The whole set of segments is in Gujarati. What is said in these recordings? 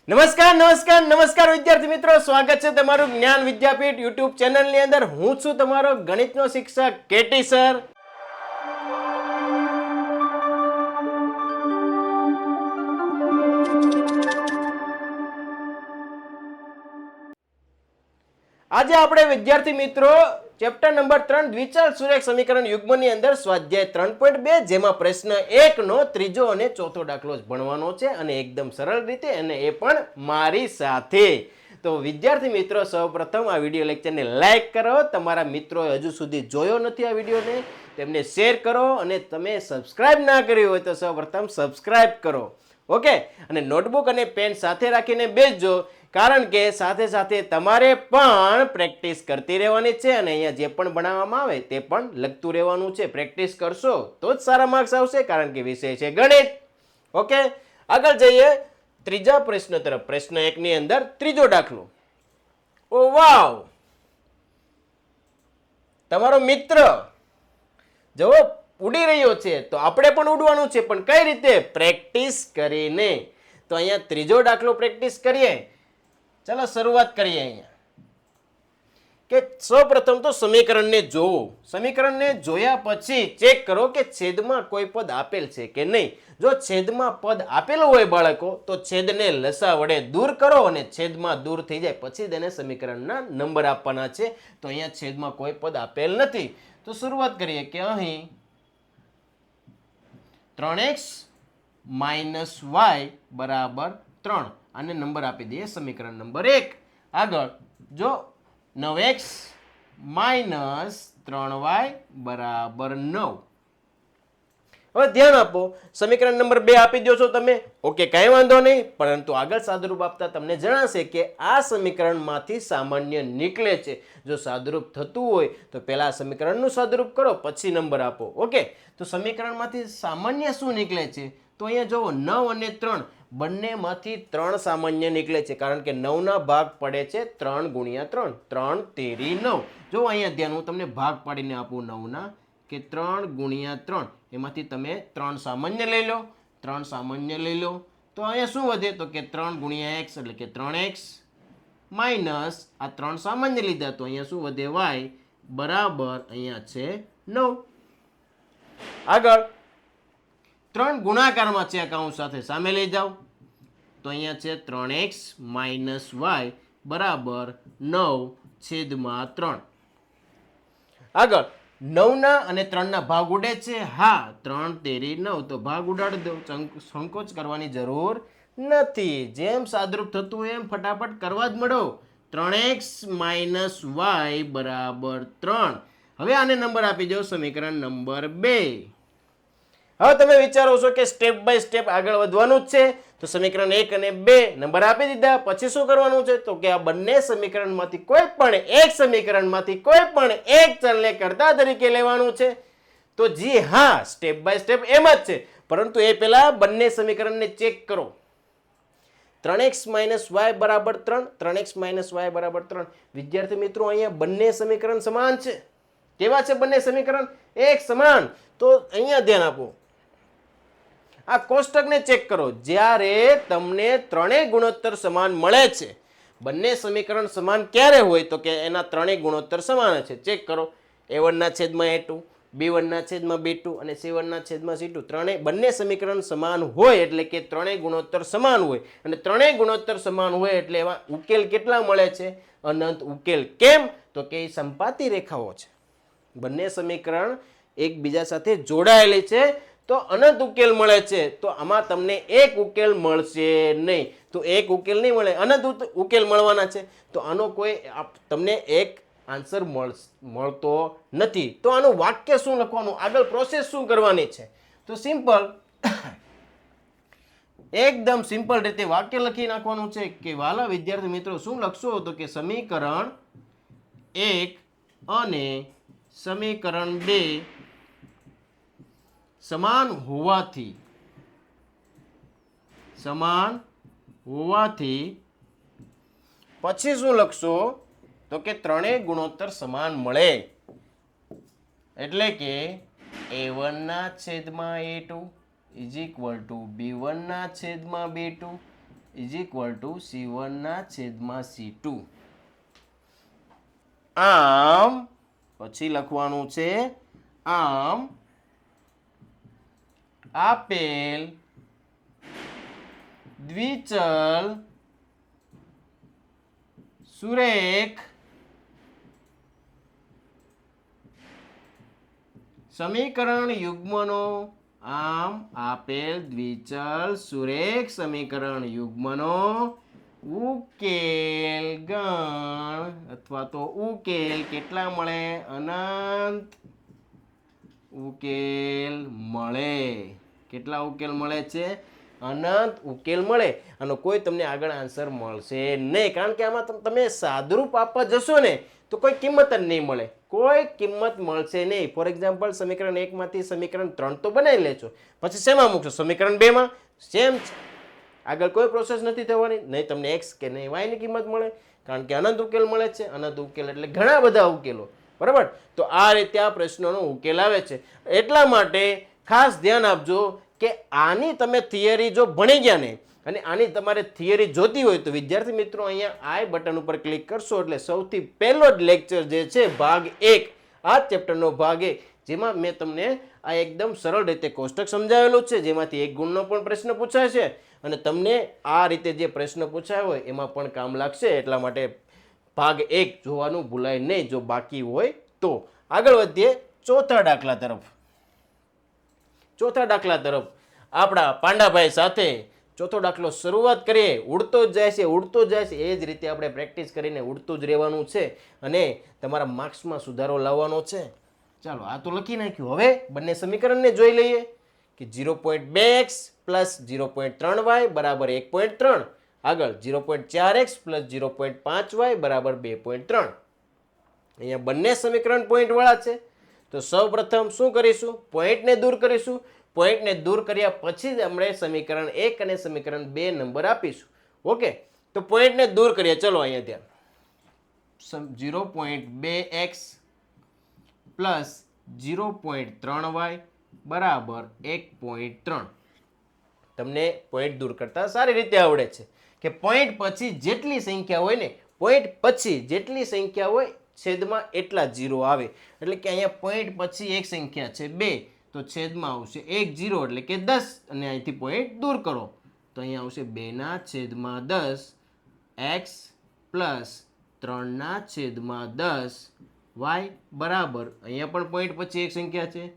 નમસ્કાર નમસ્કાર નમસ્કાર વિદ્યાર્થી મિત્રો, સ્વાગત છે તમારું જ્ઞાન વિદ્યાપીઠ યુટ્યુબ ચેનલની અંદર. હું છું તમારો ગણિતનો શિક્ષક કેટી સર. આજે આપણે વિદ્યાર્થી મિત્રો ચેપ્ટર નંબર 3 દ્વિચલ સુરેખ સમીકરણ યુગ્મની અંદર સ્વાધ્યાય 3.2 જેમાં પ્રશ્ન 1 નો ત્રીજો અને ચોથો દાખલો જ ભણવાનો છે અને એકદમ સરળ રીતે, અને એ પણ મારી સાથે. તો વિદ્યાર્થી મિત્રો, સૌપ્રથમ આ વિડીયો લેક્ચરને લાઈક કરો. તમારા મિત્રો હજુ સુધી જોયો નથી આ વિડીયોને, તેમને શેર કરો, અને તમે સબસ્ક્રાઇબ ના કર્યું હોય તો સૌપ્રથમ સબસ્ક્રાઇબ કરો. ઓકે, અને નોટબુક અને પેન સાથે રાખીને બેસજો, કારણ કે સાથે સાથે તમારે પણ પ્રેક્ટિસ કરતી રહેવાની છે અને અહીંયા જે પણ ભણાવવામાં આવે તે પણ લખતું રહેવાનું છે. પ્રેક્ટિસ કરશો તો જ સારા માર્ક્સ આવશે, કારણ કે વિષય છે ગણિત. ઓકે, આગળ જઈએ ત્રીજા પ્રશ્ન તરફ. પ્રશ્ન 1 ની અંદર ત્રીજો દાખલો. ઓ વાવ, તમારો મિત્ર જો ઉડી રહ્યો છે તો આપણે પણ ઉડવાનું છે, પણ કઈ રીતે? પ્રેક્ટિસ કરીને. તો અહીંયા ત્રીજો દાખલો પ્રેક્ટિસ કરીએ. ચાલો શરૂઆત કરીએ. અહીંયા કે સૌપ્રથમ તો સમીકરણને જોવો. સમીકરણને જોયા પછી ચેક કરો કે છેદમાં કોઈ પદ આપેલ છે કે નહીં. જો છેદમાં પદ આપેલું હોય બાળકો, તો છેદને લસા વડે દૂર કરો, અને છેદમાં દૂર થઈ જાય પછી તેને સમીકરણના નંબર આપવાના છે. તો અહીંયા છેદમાં કોઈ પદ આપેલ નથી. તો શરૂઆત કરીએ કે અહીં 3x - y બરાબર 3. આને નંબર આપી દઈએ સમીકરણ નંબર 1. આગળ જો 9x - 3y બરાબર 9. હવે ધ્યાન આપો, સમીકરણ નંબર 2 આપી દો છો તમે. ઓકે, કાંઈ વાંધો નહીં, પરંતુ આગળ સાદુરૂપ આપતા તમને જણાશે કે આ સમીકરણમાંથી સામાન્ય નીકળે છે. જો સાદુરૂપ થતું હોય તો પહેલા આ સમીકરણનું સાદુરૂપ કરો, પછી નંબર આપો. ઓકે, તો સમીકરણમાંથી સામાન્ય શું નીકળે છે? તો અહીંયા જુઓ, 9 અને 3 બંનેમાંથી 3 સામાન્ય નીકળે છે, કારણ કે 9 ના ભાગ પડે છે 3 × 3. 3 તેરી 9. જો અહીંયા ધ્યાન, હું તમને ભાગ પાડીને આપું 9 ના, કે 3 × 3, એમાંથી તમે 3 સામાન્ય લઈ લો. 3 સામાન્ય લઈ લો તો અહીંયા શું વધે? તો કે 3 × x એટલે કે 3x માઇનસ આ 3 સામાન્ય લીધા તો અહીંયા શું વધે? y બરાબર અહીંયા છે 9. આગળ 3 ગુણાકારમાં છે, કૌંસ સાથે સામે લઈ જાઓ તો અહીંયા છે 3x - y બરાબર 9/3. આગળ 9 ના અને 3 ના ભાગ ઉડે છે. હા, 3 તેરી 9, તો ભાગ ઉડાડી દો, સંકોચ કરવાની જરૂર નથી. જેમ સાદરૂપ થતું હોય એમ ફટાફટ કરવા જ મળો. 3x - y બરાબર 3. હવે આને નંબર આપી દો સમીકરણ નંબર 2. હવે તમે વિચારો છો કે સ્ટેપ બાય સ્ટેપ આગળ વધવાનું જ છે. તો સમીકરણ 1 અને 2 નંબર આપી દીધા, પછી શું કરવાનું છે? તો કે આ બંને સમીકરણમાંથી કોઈ પણ એક સમીકરણમાંથી કોઈ પણ એક ચલને કર્તા તરીકે લેવાનું છે. તો જી હા, સ્ટેપ બાય સ્ટેપ એમ જ છે, પરંતુ એ પહેલા બંને સમીકરણને ચેક કરો. 3x - y બરાબર 3, 3x - y બરાબર 3. વિદ્યાર્થી મિત્રો, અહીંયા બંને સમીકરણ સમાન છે. કેવા છે બંને સમીકરણ? એક સમાન. તો અહીંયા ધ્યાન આપો, આ કોષ્ટકને ચેક કરો. જ્યારે તમને ત્રણેય ગુણોત્તર સમાન મળે છે, બંને સમીકરણ સમાન ક્યારે હોય? તો કે એના ત્રણેય ગુણોત્તર સમાન છે. ચેક કરો, a1 ના છેદમાં a2, b1 ના છેદમાં b2 અને c1 ના છેદમાં c2. ત્રણેય બંને સમીકરણ સમાન હોય એટલે કે ત્રણેય ગુણોત્તર સમાન હોય, અને ત્રણેય ગુણોત્તર સમાન હોય એટલે એવા ઉકેલ કેટલા મળે છે? અનંત ઉકેલ. કેમ? તો કે એ સંપાતી રેખાઓ છે, બંને સમીકરણ એકબીજા સાથે જોડાયેલી છે, તો અનંત ઉકેલ મળે છે. તો આમાં તમને એક ઉકેલ મળશે નહીં. તો એક ઉકેલ નહીં મળે, અનંત ઉકેલ મળવાના છે. તો આનો કોઈ તમને એક આન્સર મળતો નથી. તો આનું વાક્ય શું લખવાનું, આગળ પ્રોસેસ શું કરવાની છે? તો સિમ્પલ, એકદમ સિમ્પલ રીતે વાક્ય લખી નાખવાનું છે કે વાલા વિદ્યાર્થી મિત્રો, શું લખશો? તો કે સમીકરણ 1 અને સમીકરણ 2 સમાન હોવાથી પછી શું લખશો? તો કે ત્રણેય ગુણોત્તર સમાન મળે, એટલે કે a1 ના છેદમાં a2 = b1 ના છેદમાં b2 is equal to C1 ના છેદમાં C2. આમ પછી લખવાનું છે આમ આપેલ દ્વિચલ સુરેખ સમીકરણ યુગ્મનો આમ આપેલ દ્વિચલ સુરેખ સમીકરણ યુગ્મનો ઉકેલ ગણ અથવા તો ઉકેલ કેટલા મળે અનંત ઉકેલ મળે કેટલા ઉકેલ મળે છે અનંત ઉકેલ મળે આનો કોઈ તમને આગળ આન્સર મળશે નહીં કારણ કે આમાં તમે સાદુરૂપ આપવા જશો ને તો કોઈ કિંમત જ નહીં મળે કોઈ કિંમત મળશે નહીં ફોર એક્ઝામ્પલ સમીકરણ 1 માંથી સમીકરણ 3 તો બનાવી લેજો પછી શેમાં મૂકશો સમીકરણ 2 માં સેમ આગળ કોઈ પ્રોસેસ નથી થવાની નહીં તમને x કે નહીં y ની કિંમત મળે કારણ કે અનંત ઉકેલ મળે છે અનંત ઉકેલ એટલે ઘણા બધા ઉકેલો બરાબર તો આ રીતે આ પ્રશ્નોનો ઉકેલ આવે છે એટલા માટે ખાસ ધ્યાન આપજો કે આની તમે થિયરી જો ભણી ગયા ને અને આની તમારે થિયરી જોતી હોય તો વિદ્યાર્થી મિત્રો અહીંયા આઈ બટન ઉપર ક્લિક કરશો એટલે સૌથી પહેલો જ લેક્ચર જે છે ભાગ 1 આ ચેપ્ટરનો ભાગ 1 જેમાં મેં તમને આ એકદમ સરળ રીતે કોષ્ટક સમજાવેલું છે જેમાંથી એક ગુણનો પણ પ્રશ્ન પૂછાય છે અને તમને આ રીતે જે પ્રશ્ન પૂછાય હોય એમાં પણ કામ લાગશે એટલા માટે ભાગ 1 જોવાનું ભૂલાય નહીં જો બાકી હોય તો આગળ વધીએ ચોથા દાખલા તરફ આપણા પાંડાભાઈ સાથે ચોથો દાખલો શરૂઆત કરીએ ઉડતો જ જાય છે એ જ રીતે આપણે પ્રેક્ટિસ કરીને ઉડતું જ રહેવાનું છે અને તમારા માર્ક્સમાં સુધારો લાવવાનો છે ચાલો આ તો લખી નાખ્યું હવે બંને સમીકરણને જોઈ લઈએ કે 0.2x પ્લસ 0.3y બરાબર 1.3 આગળ 0.4x પ્લસ 0.5y બરાબર 2.3 અહીંયા બંને સમીકરણ પોઈન્ટ વાળા છે તો સૌપ્રથમ શું કરીશું પોઈન્ટને દૂર કરીશું પોઈન્ટને દૂર કર્યા પછી જ આપણે સમીકરણ 1 અને સમીકરણ 2 નંબર આપીશું ઓકે તો પોઈન્ટને દૂર કરીએ ચલો અહીંયા ધ્યાન 0.2x પ્લસ 0.3y બરાબર 1.3 તમને પોઈન્ટ દૂર કરતા સારી રીતે આવડે છે કે પોઈન્ટ પછી જેટલી સંખ્યા હોય ને પોઈન્ટ પછી જેટલી સંખ્યા હોય છેદમાં એટલા 0 આવે એટલે કે અહીંયા પોઈન્ટ પછી એક સંખ્યા છે 2 તો છેદમાં આવશે 1 0 એટલે કે 10 અને અહીંથી પોઈન્ટ દૂર કરો તો અહીંયા આવશે 2 ના છેદમાં 10 x પ્લસ 3 ના છેદમાં 10 y બરાબર અહીંયા પણ પોઈન્ટ પછી એક સંખ્યા છે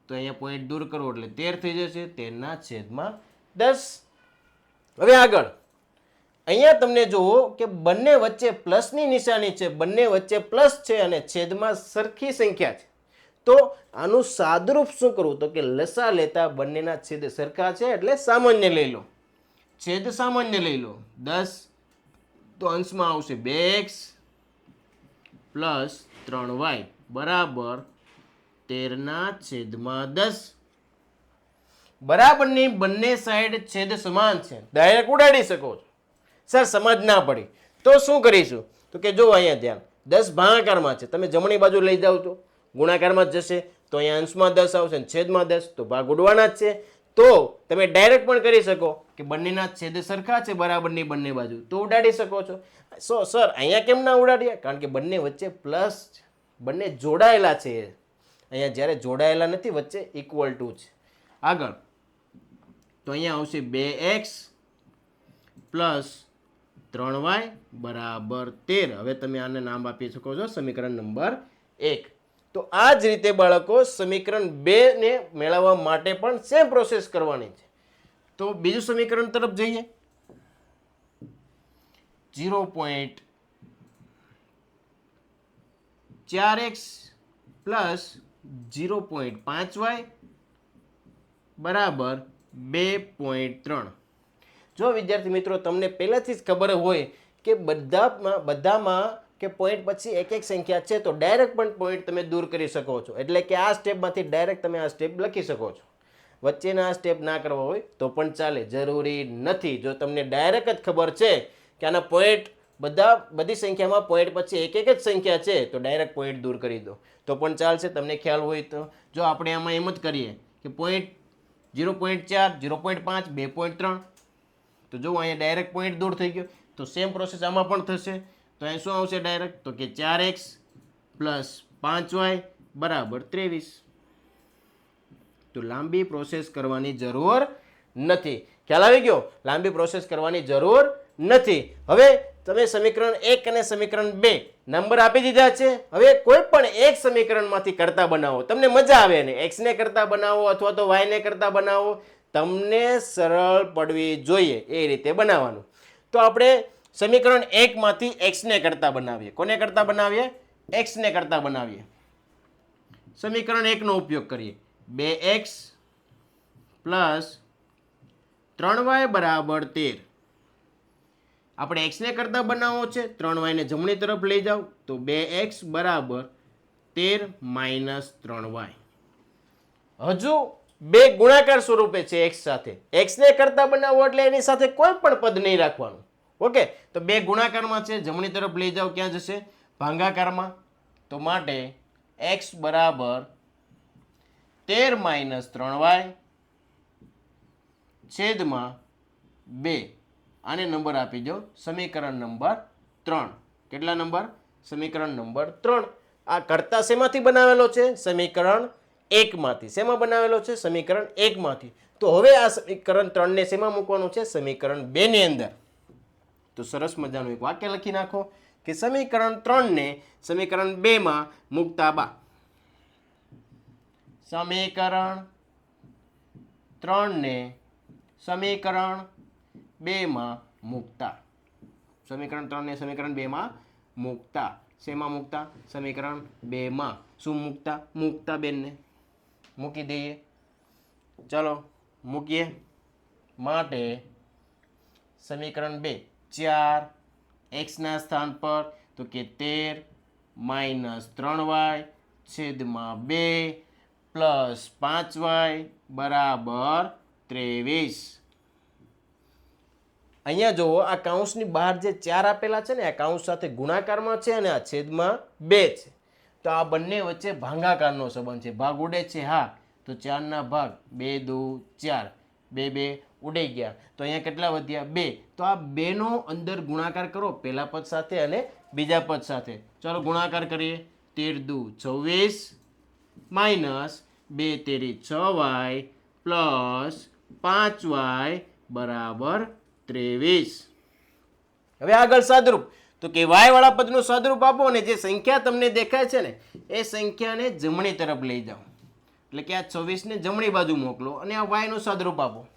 તો અહીંયા પોઈન્ટ દૂર કરો એટલે 13 થઈ જશે 13 ના છેદમાં 10 હવે આગળ અહીંયા તમને જુઓ કે બંને વચ્ચે પ્લસની નિશાની છે બંને વચ્ચે પ્લસ છે અને છેદમાં સરખી સંખ્યા છે તો આનું સાદરૂપ શું કરવું તો કે લસા લેતા બંનેના છેદ સરખા છે એટલે સામાન્ય લઈ લો છેદ સામાન્ય લઈ લો 10 તો અંશમાં આવશે 2x પ્લસ 3y બરાબર 13 ના છેદમાં 10 બરાબરની બંને સાઈડ છેદ સમાન છે ડાયરેક્ટ ઉડાડી શકો છો સર સમજ ના પડી તો શું કરીશું તો કે જો અહીંયા ધ્યાન 10 ભાગાકારમાં છે તમે જમણી બાજુ લઈ જાઓ તો ગુણાકારમાં જ જશે તો અહીંયા અંશમાં 10 આવશે અને છેદમાં 10 તો ભાગ ઉડવાના જ છે તો તમે ડાયરેક્ટ પણ કરી શકો કે બંનેના છેદ સરખા છે બરાબરની બંને બાજુ તો ઉડાડી શકો છો સર અહીંયા કેમ ના ઉડાડ્યા કારણ કે બંને વચ્ચે પ્લસ બંને જોડાયેલા છે અહીંયા જ્યારે જોડાયેલા નથી વચ્ચે ઇક્વલ ટુ છે આગળ તો અહીંયા આવશે 2x પ્લસ 3y બરાબર 13 હવે તમે આને નામ આપી શકો છો સમીકરણ નંબર 1 તો આ જ રીતે બાળકો સમીકરણ 2 ને મેળવવા માટે પણ સેમ પ્રોસેસ કરવાની છે તો બીજું સમીકરણ તરફ જઈએ 0.4x પ્લસ 0.5y બરાબર 2.3 જો વિદ્યાર્થી મિત્રો તમને પહેલાથી જ ખબર હોય કે બધામાં કે પોઈન્ટ પછી એક એક સંખ્યા છે તો ડાયરેક્ટ પણ પોઈન્ટ તમે દૂર કરી શકો છો એટલે કે આ સ્ટેપમાંથી ડાયરેક્ટ તમે આ સ્ટેપ લખી શકો છો વચ્ચેના આ સ્ટેપ ના કરવા હોય તો પણ ચાલે જરૂરી નથી જો તમને ડાયરેક્ટ જ ખબર છે કે આના પોઈન્ટ બધી સંખ્યામાં પોઈન્ટ પછી એક એક જ સંખ્યા છે તો ડાયરેક્ટ પોઈન્ટ દૂર કરી દો તો પણ ચાલશે તમને ખ્યાલ હોય તો જો આપણે આમાં એમ જ કરીએ કે પોઈન્ટ 0.4 0.5 2.3 તો જો અહીંયા ડાયરેક્ટ પોઈન્ટ દૂર થઈ ગયો. તો સેમ પ્રોસેસ આમાં પણ થશે. તો અહીં શું આવશે ડાયરેક્ટ? તો કે 4x પ્લસ 5y બરાબર 23. તો લાંબી પ્રોસેસ કરવાની જરૂર નથી. ખ્યાલ આવી ગયો? લાંબી પ્રોસેસ કરવાની જરૂર નથી. હવે તમે સમીકરણ 1 અને સમીકરણ 2 નંબર આપી દીધા છે. હવે કોઈ પણ એક સમીકરણમાંથી કરતા બનાવો, તમને મજા આવે ને. x ને કરતા બનાવો અથવા તો y ને કરતા બનાવો, તમને સરળ પડવી જોઈએ એ રીતે બનાવવાનું. તો આપણે સમીકરણ 1 માંથી x ને કરતા બનાવીએ. કોને કરતા બનાવીએ? x ને કરતા બનાવીએ. સમીકરણ 1 નો ઉપયોગ કરીએ. 2x પ્લસ 3y બરાબર 13. આપણે x ને કરતા બનાવવો છે, 3y ને જમણી તરફ લઈ જાઓ તો 2x બરાબર 13 માઇનસ 3y. હજુ બે ગુણાકાર સ્વરૂપે છે x સાથે. x ને કરતા બનાવો એટલે એની સાથે કોઈ પણ પદ નહીં રાખવાનું. ઓકે, તો બે ગુણાકારમાં છે, જમણી તરફ લઈ જાઓ ક્યાં જશે? ભાગાકારમાં. તો માટે x બરાબર 13 માઇનસ 3y છેદમાં 2. આને નંબર આપી દો સમીકરણ નંબર 3. કેટલા નંબર? સમીકરણ નંબર 3. આ કરતા શેમાંથી બનાવેલો છે? સમીકરણ 1 માંથી. શેમાં બનાવેલો છે? સમીકરણ 1 માંથી. તો હવે આ સમીકરણ 3 ને શેમાં મૂકવાનું છે? સમીકરણ 2 ની અંદર. તો સરસ મજાનું એક વાક્ય લખી નાખો કે સમીકરણ 3 ને સમીકરણ 2 માં મૂકતા બા. સમીકરણ 3 ને સમીકરણ 2 માં મૂકતા. સમીકરણ 3 ને સમીકરણ 2 માં મૂકતા. શેમાં મૂકતા? સમીકરણ 2 માં. શું મૂકતા? મૂકતા બેનને મૂકી દઈએ. ચલો મૂકીએ. માટે સમીકરણ 2 4 x ના સ્થાન પર તો કે 13 માઇનસ 3y છેદમાં 2 પ્લસ 5y બરાબર 23. અહીંયા જુઓ, આ કૌંસની બહાર જે 4 આપેલા છે ને, આ કૌંસ સાથે ગુણાકારમાં છે અને આ છેદમાં 2 છે. તો આ બંને વચ્ચે ભાગાકારનો સંબંધ છે. ભાગ ઉડે છે? હા. તો 4 ના ભાગ 2 દુ 4, 2 2 ઉડી ગયા. તો અહીંયા કેટલા વધ્યા? 2. તો આ 2 નો અંદર ગુણાકાર કરો, પહેલા પદ સાથે અને બીજા પદ સાથે. ચાલો ગુણાકાર કરીએ. 13 દુ 26 માઇનસ 2 તેરી 6y પ્લસ 5y બરાબર 23. હવે આગળ સાદરૂપ. તો કે y વાળા પદનું સાદરૂપ આપો અને જે સંખ્યા તમને દેખાય છે ને એ સંખ્યાને જમણી તરફ લઈ જાઓ. એટલે કે આ 26 ને જમણી બાજુ મોકલો અને આ y નું સાદરૂપ આપો.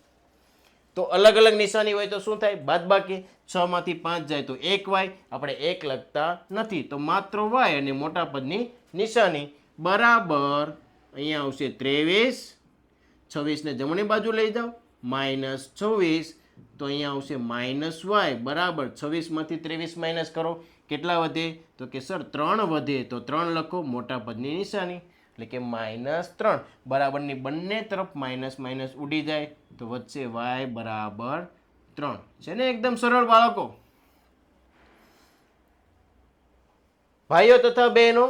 તો અલગ અલગ નિશાની હોય તો શું થાય? બાદબાકી. 6 માંથી 5 જાય તો 1y. આપણે 1 લખતા નથી તો માત્ર y અને મોટા પદની નિશાની બરાબર અહીંયા આવશે 23. 26 ને જમણી બાજુ લઈ જાઓ માઇનસ 26 તો અહીંયા આવશે માઇનસ y બરાબર 26 માંથી 23 માઇનસ કરો. કેટલા વધે? તો કે સર 3 વધે. તો 3 લખો મોટા પદની નિશાની એટલે કે -3. બરાબરની બંને તરફ માઇનસ માઇનસ ઉડી જાય તો વચ્ચે y બરાબર 3 છે ને. એકદમ સરળ બાળકો. ભાઈઓ તથા બહેનો,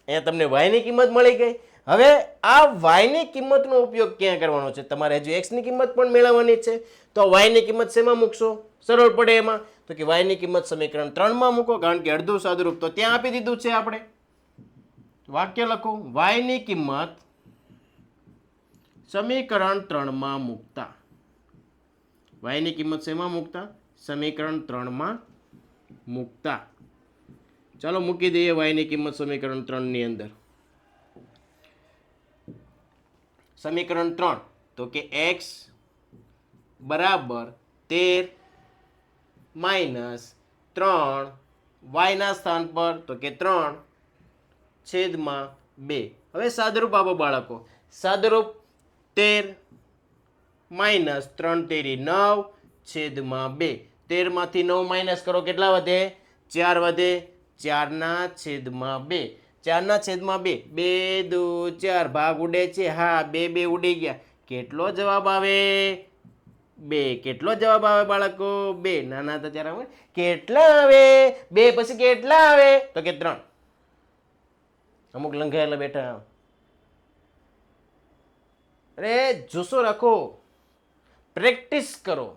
અહીંયા તમને y ની કિંમત મળી ગઈ. હવે આ y ની કિંમતનો ઉપયોગ ક્યાં કરવાનો છે? તમારે હજુ x ની કિંમત પણ મેળવવાની છે. તો y ની કિંમત શેમાં મૂકશો? સરળ પડે એમાં. તો કે y ની કિંમત સમીકરણ 3 માં મૂકો, કારણ કે અડધું સાદુરૂપ તો ત્યાં આપી દીધું છે. આપણે વાક્ય લખો. y ની કિંમત સમીકરણ 3 માં મૂકતા. y ની કિંમત શેમાં મૂકતા? સમીકરણ 3 માં મૂકતા. ચાલો મૂકી દઈએ y ની કિંમત સમીકરણ 3 ની અંદર. સમીકરણ 3 તો કે x બરાબર 13 માઇનસ 3 y ના સ્થાન પર તો કે 3 છેદમાં 2. હવે સાદરૂપ આપો બાળકો. સાદરૂપ 13 માઇનસ 3 તેરી 9 છેદમાં 2. 13 માંથી 9 માઇનસ કરો. કેટલા વધે? 4 વધે. 4 ના છેદમાં 2. 4 ના છેદમાં 2. 2 દુ 4 ભાગ ઉડે છે? હા. 2 2 ઉડી ગયા. કેટલો જવાબ આવે? 2. કેટલો જવાબ આવે બાળકો? 2. નાના તો ત્યારે કેટલા આવે? 2 પછી કેટલા આવે? તો કે 3. અમુક લંઘાયેલા બેઠા. અરે જુસ્સો રાખો, પ્રેક્ટિસ કરો.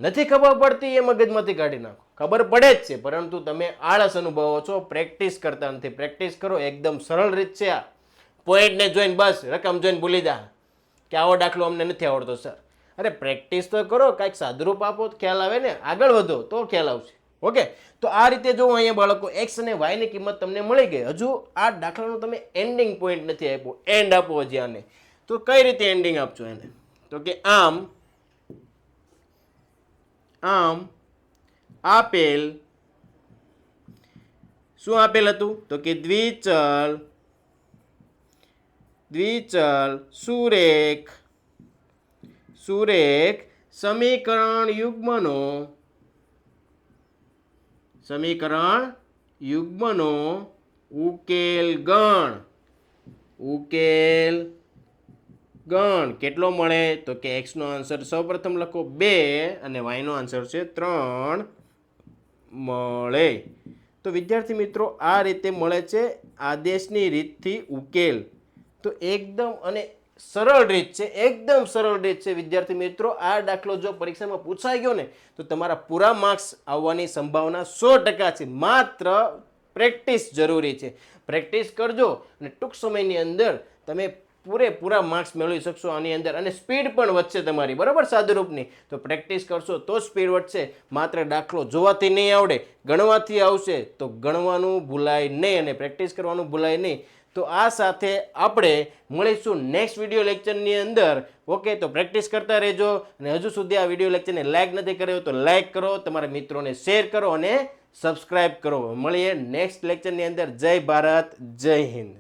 નથી ખબર પડતી એ મગજમાંથી કાઢી નાખો. ખબર પડે જ છે પરંતુ તમે આળસ અનુભવો છો, પ્રેક્ટિસ કરતા નથી. પ્રેક્ટિસ કરો, એકદમ સરળ રીત છે આ. પોઈન્ટને જોઈને બસ રકમ જોઈને ભૂલી જા કે આવો દાખલો અમને નથી આવડતો સર. અરે પ્રેક્ટિસ તો કરો, કાંઈક સાદુરૂપ આપો તો ખ્યાલ આવે ને, આગળ વધો તો ખ્યાલ આવશે. ઓકે, તો આ રીતે જો અહીંયા બાળકો એક્સ અને વાયની કિંમત તમને મળી ગઈ. હજુ આ દાખલાનો તમે એન્ડિંગ પોઈન્ટ નથી આપ્યો, એન્ડ આપો હજી આને. તો કઈ રીતે એન્ડિંગ આપજો એને? તો કે આમ આપેલ, શું આપેલ હતું? તો કે દ્વિચલ સુરેખ સમીકરણ યુગ્મનો ઉકેલ ગણ કેટલો મળે? તો કે x નો આન્સર સૌપ્રથમ લખો 2 અને y નો આન્સર છે 3 મળે. તો વિદ્યાર્થી મિત્રો આ રીતે મળે છે આદેશની રીતથી ઉકેલ. તો એકદમ અને સરળ રીત છે, એકદમ સરળ રીત છે વિદ્યાર્થી મિત્રો. આ દાખલો જો પરીક્ષામાં પૂછાઈ ગયો ને તો તમારા પૂરા માર્ક્સ આવવાની સંભાવના 100% છે. માત્ર પ્રેક્ટિસ જરૂરી છે. પ્રેક્ટિસ કરજો અને ટૂંક સમયની અંદર તમે પૂરેપૂરા માર્ક્સ મેળવી શકશો આની અંદર, અને સ્પીડ પણ વધશે તમારી, બરાબર, સાદુરૂપની. તો પ્રેક્ટિસ કરશો તો સ્પીડ વધશે. માત્ર દાખલો જોવાથી નહીં આવડે, ગણવાથી આવશે. તો ગણવાનું ભૂલાય નહીં અને પ્રેક્ટિસ કરવાનું ભૂલાય નહીં. તો આ સાથે આપણે મળીશું નેક્સ્ટ વિડીયો લેક્ચરની અંદર. ઓકે, તો પ્રેક્ટિસ કરતા રહેજો. અને હજુ સુધી આ વિડીયો લેક્ચરને લાઈક નથી કર્યો તો લાઈક કરો, તમારા મિત્રોને શેર કરો અને સબસ્ક્રાઇબ કરો. મળીએ નેક્સ્ટ લેક્ચરની અંદર. જય ભારત, જય હિન્દ.